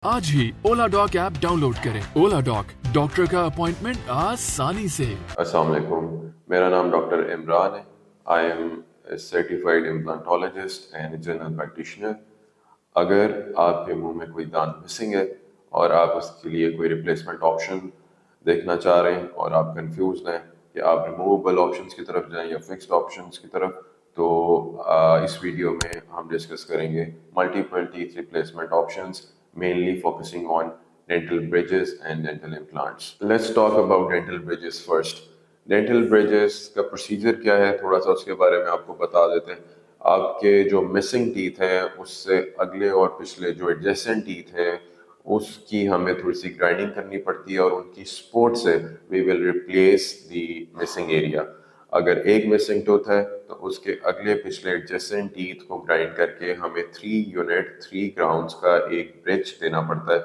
आज ही ओला dock app download करें। ओला dock, doctor का अपॉइंटमेंट आसानी से। अस्सलाम वालेकुम, मेरा नाम डॉक्टर इमरान है। I am certified implantologist and general practitioner. अगर आपके मुंह में कोई दांत मिसिंग है और आप उसके लिए कोई रिप्लेसमेंट ऑप्शन देखना चाह रहे हैं और आप कंफ्यूज हैं कि आप रिमूवेबल ऑप्शंस की तरफ जाएं या फिक्स्ड ऑप्शंस की तरफ, तो इस वीडियो में हम डिस्कस करेंगे multiple teeth replacement options, mainly focusing on dental bridges and dental implants. Let's talk about dental bridges first. Dental bridges का प्रोसीजर क्या है, थोड़ा सा उसके बारे में आपको बता देते हैं। आपके जो मिसिंग टीथ हैं उससे अगले और पिछले जो एडजेसेंट टीथ हैं उसकी हमें थोड़ी सी ग्राइंडिंग करनी पड़ती है और उनकी सपोर्ट से we will replace the missing area. अगर एक मिसिंग टूथ है तो उसके अगले पिछले एडजेसेंट टीथ को ग्राइंड करके हमें 3 यूनिट 3 ग्राउंड्स का एक ब्रिज देना पड़ता है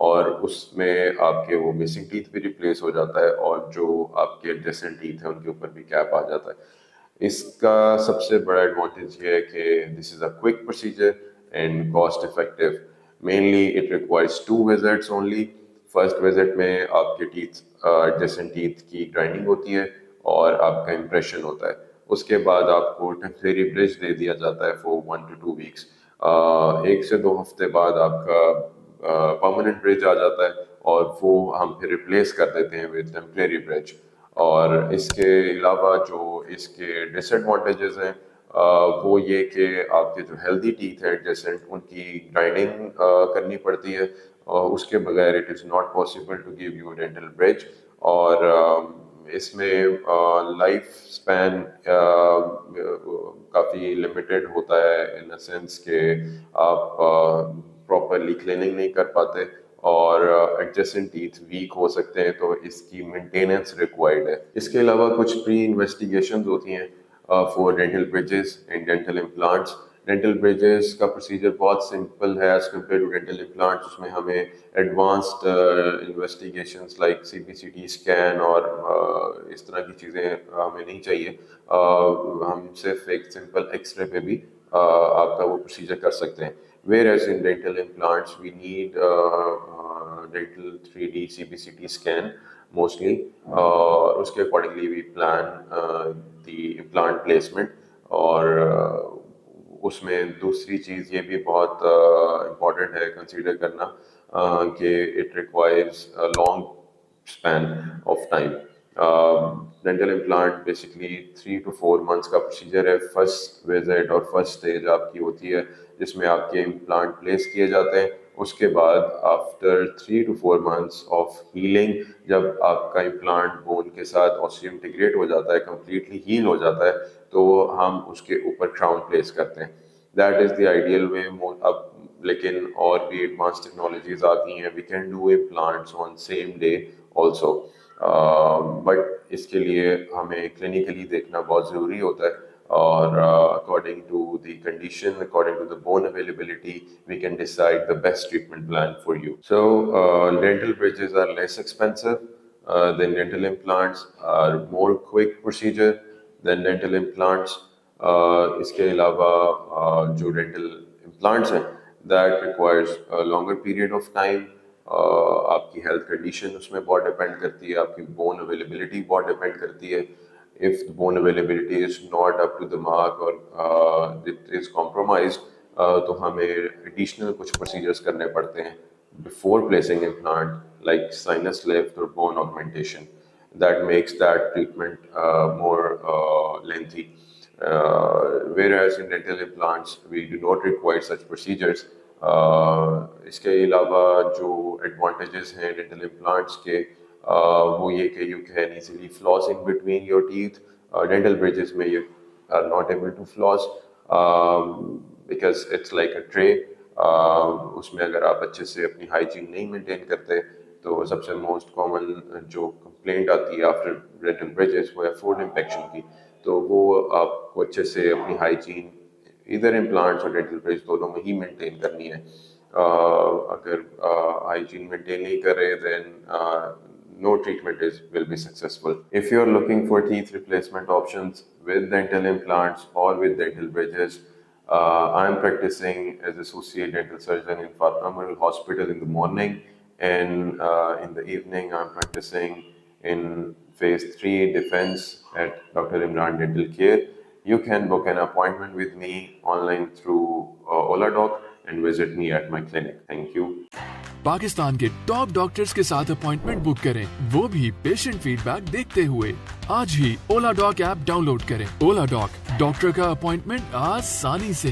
और उसमें आपके वो मिसिंग टीथ भी रिप्लेस हो जाता है और जो आपके एडजेसेंट टीथ है उनके ऊपर भी कैप आ जाता है। इसका सबसे बड़ा एडवांटेज ये है कि this is a quick procedure and cost effective. Mainly it requires 2 visits only. First visit में आपके टीथ एडजेसेंट टीथ की ग्राइंडिंग होती है और आपका इम्प्रेशन होता है। उसके बाद आपको टेम्परेरी ब्रिज दे दिया जाता है फॉर 1 to 2 वीक्स। 1 से 2 हफ्ते बाद आपका परमानेंट ब्रिज आ जाता है और वो हम फिर रिप्लेस कर देते हैं विद टेम्परेरी ब्रिज। और इसके अलावा जो इसके डिसएडवांटेजेस हैं वो ये कि आपके जो हेल्दी टीथ है एडजेसेंट उनकी ग्राइंडिंग करनी पड़ती है और उसके बगैर it is not possible to give you dental bridge. और इसमें लाइफ स्पैन काफ़ी लिमिटेड होता है इन अ सेंस कि आप प्रॉपरली क्लीनिंग नहीं कर पाते और एडजेसेंट टीथ वीक हो सकते हैं, तो इसकी मेंटेनेंस रिक्वायर्ड है। इसके अलावा कुछ प्री इन्वेस्टिगेशन होती हैं for dental bridges and dental implants. Dental bridges का प्रोसीजर बहुत सिंपल है as compare to dental implants. उसमें हमें advanced investigations like CBCT scan और इस तरह की चीज़ें हमें नहीं चाहिए। हम सिर्फ एक सिंपल एक्सरे पे भी आपका वो प्रोसीजर कर सकते हैं। Whereas in dental implants, we need dental 3D CBCT scan mostly. उसके accordingly we plan the implant placement और उसमें दूसरी चीज़ ये भी बहुत इम्पॉर्टेंट है कंसीडर करना कि it requires long span of time. Dental implant basically 3 to 4 months का प्रोसीजर है। फर्स्ट विजिट और फर्स्ट स्टेज आपकी होती है जिसमें आपके इम्प्लांट प्लेस किए जाते हैं। उसके बाद after 3 to 4 months of healing, जब आपका इम्प्लांट बोन के साथ ऑस्टियोइंटीग्रेट हो जाता है, कम्प्लीटली हील हो जाता है, तो हम उसके ऊपर क्राउन प्लेस करते हैं। That is the ideal way. अब लेकिन और भी एडवांस टेक्नोलॉजीज आ गई हैं। We can do implants on same day also, but इसके लिए हमें क्लिनिकली देखना बहुत ज़रूरी होता है और according to the condition, according to the bone availability, we can decide the best treatment plan for you. So dental bridges are less expensive than dental implants, are more quick procedure than dental implants. इसके अलावा जो dental implants हैं that requires longer period of time. आपकी health condition उसमें बहुत depend करती है, आपकी बोन अवेलेबिलिटी बहुत डिपेंड करती है। If the bone availability is not up to the mark और इट इज़ कॉम्प्रोमाइज्ड, तो हमें एडिशनल कुछ प्रोसीजर्स करने पड़ते हैं before placing implant like sinus lift और bone augmentation. that makes that treatment more lengthy. Whereas in dental implants, we do not require such procedures. इसके अलावा जो एडवांटेजेस हैं डेंटल इम्प्लांट्स के, वो ये कि you can easily floss in between your teeth. Dental bridges में you are not able to floss because it's like a tray. उसमें अगर आप अच्छे से अपनी हाइजीन नहीं मेंटेन करते तो सबसे मोस्ट कॉमन जो कंप्लेंट आती है आफ्टर डेंटल ब्रिजेस वो है फूड इन्फेक्शन की। तो वो आपको अच्छे से अपनी हाइजीन इधर इम्प्लांट्स और डेंटल ब्रिज दोनों में ही मेंटेन करनी है। अगर हाइजीन मेंटेन नहीं कर रहे then no treatment will be successful. If you're looking for teeth replacement options with dental implants or with dental bridges, I'm practicing as associate dental surgeon in Fatima Memorial Hospital in the morning, and in the evening I'm practicing in phase 3 defense at Dr. Imran Dental Care. You can book an appointment with me online through OlaDoc and visit me at my clinic. Thank you. Pakistan के top doctors के साथ appointment book करें, वो भी patient feedback देखते हुए। आज ही ओला dock app download करें। ओला डॉक, डॉक्टर का अपॉइंटमेंट आसानी से।